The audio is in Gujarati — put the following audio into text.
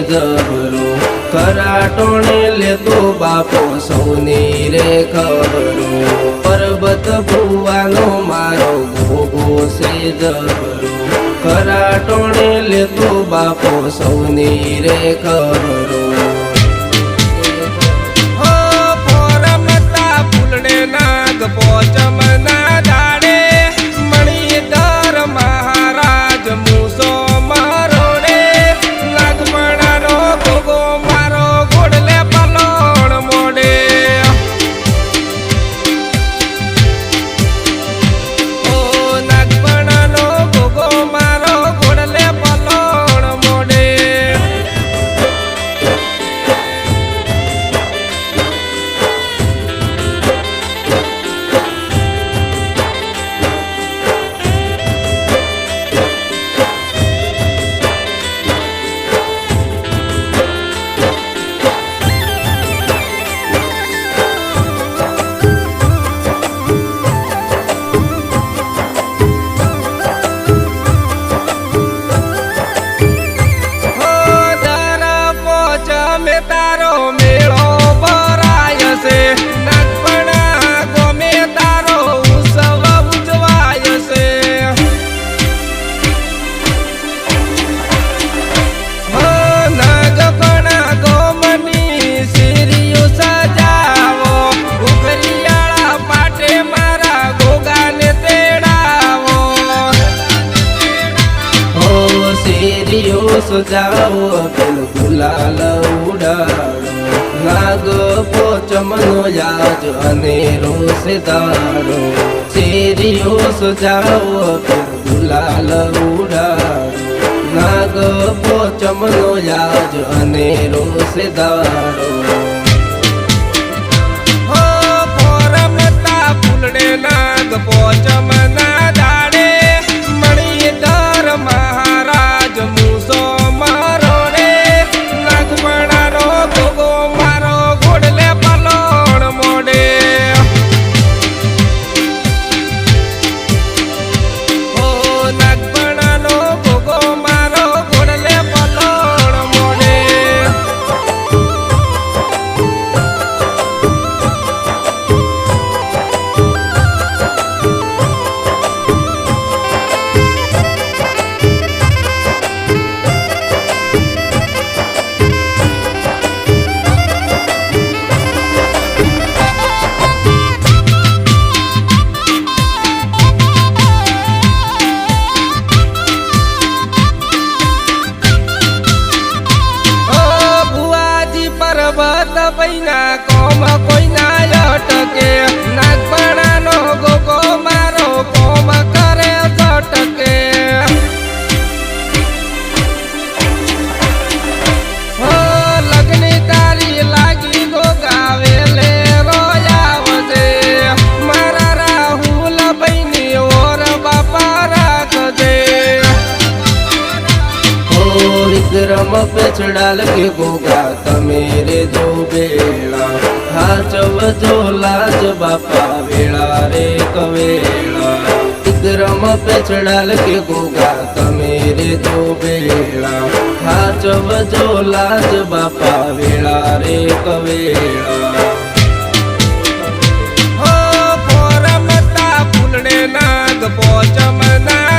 જબરો ખરાટોણે લેતો બાપો સૌની રે ખબરો પર્વત ભુવાનો મારો ભોગો છે જબરો ખરાટોણે લેતો બાપો સૌની રે ખબરો પોચમના દાડે મણિધર મહારાજ મૂસો મારોડે નાગમણાનો ભોગો મારો ઘોડલે પલોણ મોડે ઓ નાગમણાનો ભોગો મારો ઘોડલે પલોણ મોડે તારો મેળો ભરાય છે નાગપણા ગમે તારો ઉત્સવ ઉજવાય છે નાગપણા ગોમની શેરીઓ સજાવો ઉખરિયાળા પાટે મારા ગોગાને તેડાવો શેરીઓ સજાવો પેલો ગુલાલ ઉડાડો નાગ પોચમનો યાજ અનેરો સિતારો શેરીઓ સજાવો પેલો ગુલાલ ઉડાડો નાગ પોચમનો યાજ અનેરો સિતારો રમતા ફૂલડે નાગ પોચમના દાડે મણિધર મહારાજ મૂસો મારોડે નાગમણાનો ભોગો મારો ઘોડલે પલોણ મોડે ઓ નાગમણાનો ભોગો મારો ઘોડલે પલોણ મોડે પર્વત પૈના કોમ કોઈના અટકે નાગપણાનો ગોગો મારો કોમ કરે ઝટકે લગ્ની તારી લાગી ગોગાવેલે રોયાવજે મારા રાહુલ બૈની ઓર બાપા રાખજે વિક્રમ પેચડાલ કે ગોગા તમે રે જો બેળા હાચવ જો લાજ બાપા વેળા રે કવેળા વિક્રમ પેચડાલ કે ગોગા તમે રે જો બેળા હાચવ જો લાજ બાપા વેળા રે કવેળા રમતા ફૂલડે નાગ પોચમના